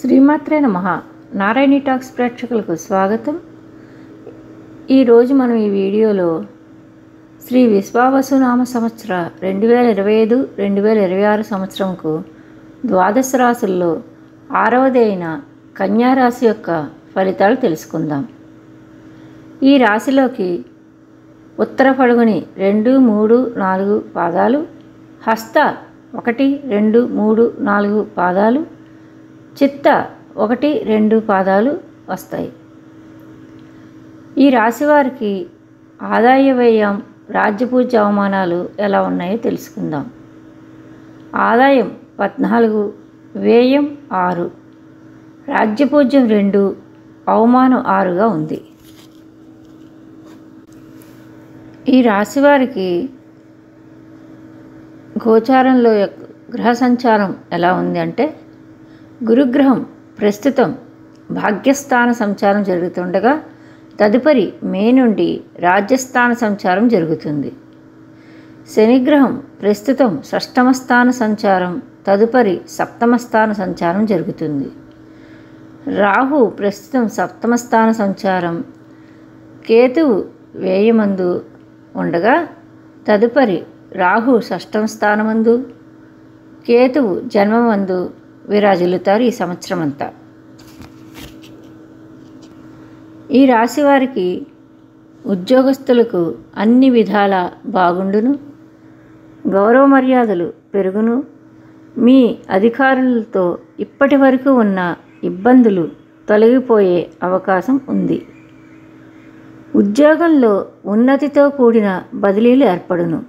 శ్రీమాత్రే నమః. నారాయణి టాక్స్ ప్రేక్షకులకు స్వాగతం. ఈరోజు మనం ఈ వీడియోలో శ్రీ విశ్వావసునామ సంవత్సర 2025-2026 సంవత్సరంకు ద్వాదశ రాశుల్లో 6వది అయిన కన్యారాశి యొక్క ఫలితాలు తెలుసుకుందాం. ఈ రాశిలోకి ఉత్తర ఫల్గుని 2, 3, 4 పాదాలు, హస్త 1, 2, 3, 4 పాదాలు, చిత్త 1, 2 పాదాలు వస్తాయి. ఈ రాశి వారికి ఆదాయ వ్యయం, రాజ్యపూజ్య అవమానాలు ఎలా ఉన్నాయో తెలుసుకుందాం. ఆదాయం 14, వ్యయం 6, రాజ్యపూజ్యం 2, అవమానం 6గా ఉంది. ఈ రాశి వారికి గోచారంలో గ్రహ సంచారం ఎలా ఉంది అంటే, గురుగ్రహం ప్రస్తుతం భాగ్యస్థాన సంచారం జరుగుతుండగా తదుపరి మే నుండి రాజ్యస్థాన సంచారం జరుగుతుంది. శనిగ్రహం ప్రస్తుతం షష్టమ స్థాన సంచారం, తదుపరి సప్తమ స్థాన సంచారం జరుగుతుంది. రాహు ప్రస్తుతం సప్తమ స్థాన సంచారం, కేతువు వ్యయమందు ఉండగా తదుపరి రాహు షష్టమ స్థానమందు, కేతువు జన్మమందు విరాజిల్లుతారు ఈ సంవత్సరం అంతా. ఈ రాశి వారికి ఉద్యోగస్తులకు అన్ని విధాల బాగుండును, గౌరవ మర్యాదలు పెరుగును, మీ అధికారులతో ఇప్పటి వరకు ఉన్న ఇబ్బందులు తొలగిపోయే అవకాశం ఉంది. ఉద్యోగంలో ఉన్నతితో కూడిన బదిలీలు ఏర్పడును.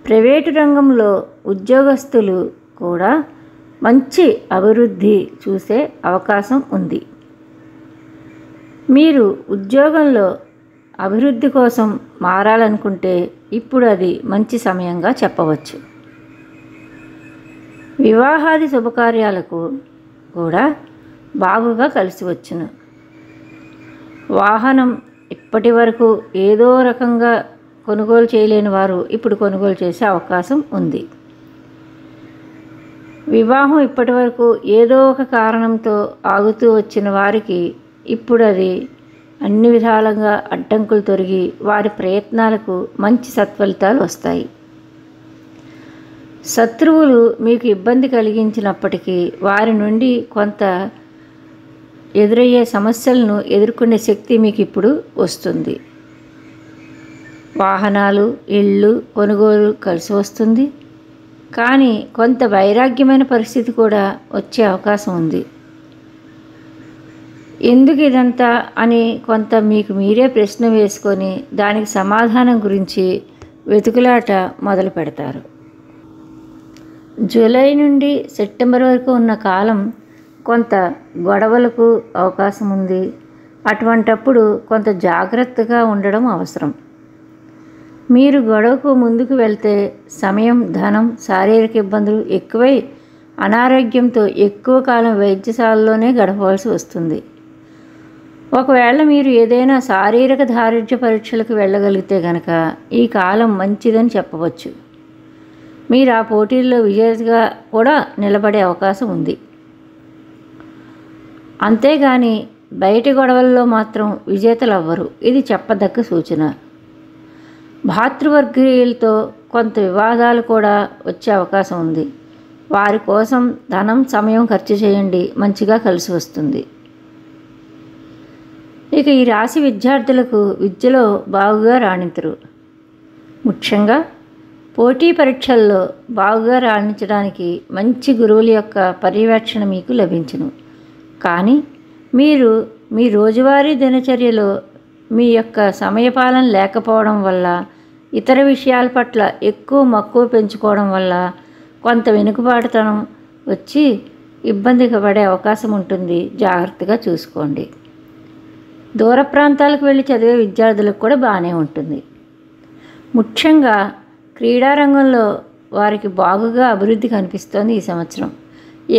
ప్రైవేటు రంగంలో ఉద్యోగస్తులు కూడా మంచి అభివృద్ధి చూసే అవకాశం ఉంది. మీరు ఉద్యోగంలో అభివృద్ధి కోసం మారాలనుకుంటే ఇప్పుడు అది మంచి సమయంగా చెప్పవచ్చు. వివాహాది శుభకార్యాలకు కూడా బాగుగా కలిసి వచ్చును. వాహనం ఇప్పటి వరకు ఏదో రకంగా కొనుగోలు చేయలేని వారు ఇప్పుడు కొనుగోలు చేసే అవకాశం ఉంది. వివాహం ఇప్పటి వరకు ఏదో ఒక కారణంతో ఆగుతూ వచ్చిన వారికి ఇప్పుడు అది అన్ని విధాలుగా అడ్డంకులు తొలగి వారి ప్రయత్నాలకు మంచి సత్ఫలితాలు వస్తాయి. శత్రువులు మీకు ఇబ్బంది కలిగించినప్పటికీ వారి నుండి కొంత ఎదురయ్యే సమస్యలను ఎదుర్కొనే శక్తి మీకు ఇప్పుడు వస్తుంది. వాహనాలు, ఇళ్ళు కొనుగోలు కలిసి వస్తుంది. కానీ కొంత వైరాగ్యమైన పరిస్థితి కూడా వచ్చే అవకాశం ఉంది. ఎందుకు ఇదంతా అని కొంత మీకు మీరే ప్రశ్న వేసుకొని దానికి సమాధానం గురించి వెతుకులాట మొదలు పెడతారు. జూలై నుండి సెప్టెంబర్ వరకు ఉన్న కాలం కొంత గొడవలకు అవకాశం ఉంది. అటువంటప్పుడు కొంత జాగ్రత్తగా ఉండడం అవసరం. మీరు గొడవకు ముందుకు వెళ్తే సమయం, ధనం, శారీరక ఇబ్బందులు ఎక్కువై అనారోగ్యంతో ఎక్కువ కాలం వైద్యశాలలోనే గడపవలసి వస్తుంది. ఒకవేళ మీరు ఏదైనా శారీరక దారిద్ర్య పరీక్షలకు వెళ్ళగలిగితే గనక ఈ కాలం మంచిదని చెప్పవచ్చు. మీరు ఆ పోటీల్లో విజేతగా కూడా నిలబడే అవకాశం ఉంది. అంతేగాని బయటి గొడవల్లో మాత్రం విజేతలు అవ్వరు. ఇది చెప్పదగ్గ సూచన. భాతృవర్గీయులతో కొంత వివాదాలు కూడా వచ్చే అవకాశం ఉంది. వారి కోసం ధనం, సమయం ఖర్చు చేయండి, మంచిగా కలిసి వస్తుంది. ఇక ఈ రాశి విద్యార్థులకు విద్యలో బాగుగా రాణించరు. ముఖ్యంగా పోటీ పరీక్షల్లో బాగుగా రాణించడానికి మంచి గురువుల యొక్క పర్యవేక్షణ మీకు లభించును. కానీ మీరు మీ రోజువారీ దినచర్యలో మీ యొక్క సమయపాలన లేకపోవడం వల్ల, ఇతర విషయాల పట్ల ఎక్కువ మక్కువ పెంచుకోవడం వల్ల కొంత వెనుకబాటుతనం వచ్చి ఇబ్బందికి పడే అవకాశం ఉంటుంది. జాగ్రత్తగా చూసుకోండి. దూర ప్రాంతాలకు వెళ్ళి చదివే విద్యార్థులకు కూడా బాగానే ఉంటుంది. ముఖ్యంగా క్రీడారంగంలో వారికి బాగుగా అభివృద్ధి కనిపిస్తోంది. ఈ సంవత్సరం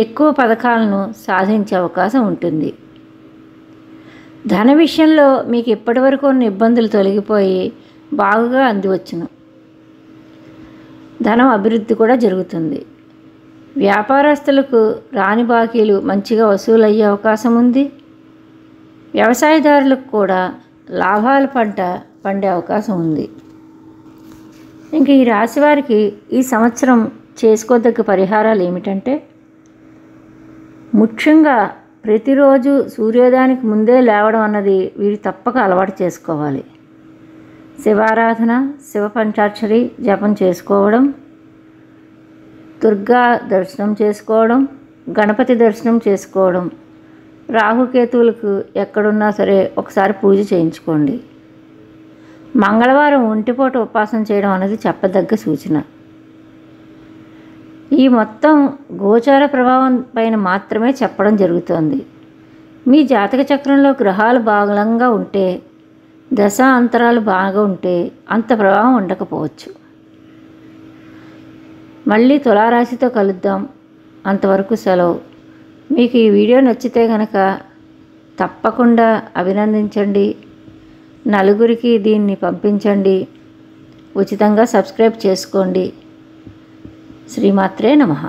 ఎక్కువ పథకాలను సాధించే అవకాశం ఉంటుంది. ధన విషయంలో మీకు ఇప్పటివరకు ఉన్న ఇబ్బందులు తొలగిపోయి బాగుగా అందివచ్చును. ధనం అభివృద్ధి కూడా జరుగుతుంది. వ్యాపారస్తులకు రాని బాకీలు మంచిగా వసూలయ్యే అవకాశం ఉంది. వ్యవసాయదారులకు కూడా లాభాల పంట పండే అవకాశం ఉంది. ఇంక ఈ రాశి వారికి ఈ సంవత్సరం చేసుకోదగ్గ పరిహారాలు ఏమిటంటే, ముఖ్యంగా ప్రతిరోజు సూర్యోదయానికి ముందే లేవడం అన్నది వీరు తప్పక అలవాటు చేసుకోవాలి. శివారాధన, శివ పంచాక్షరి జపం చేసుకోవడం, దుర్గా దర్శనం చేసుకోవడం, గణపతి దర్శనం చేసుకోవడం, రాహుకేతువులకు ఎక్కడున్నా సరే ఒకసారి పూజ చేయించుకోండి. మంగళవారం ఒంటిపూట ఉపవాసం చేయడం అనేది చెప్పదగ్గ సూచన. ఈ మొత్తం గోచార ప్రభావం పైన మాత్రమే చెప్పడం జరుగుతోంది. మీ జాతక చక్రంలో గ్రహాలు బలంగా ఉంటే, దశ అంతరాలు బాగా ఉంటే అంత ప్రభావం ఉండకపోవచ్చు. మళ్ళీ తులారాశితో కలుద్దాం. అంతవరకు సెలవు. మీకు ఈ వీడియో నచ్చితే కనుక తప్పకుండా అభినందించండి, నలుగురికి దీన్ని పంపించండి, ఉచితంగా సబ్స్క్రైబ్ చేసుకోండి. శ్రీమాత్రే నమః.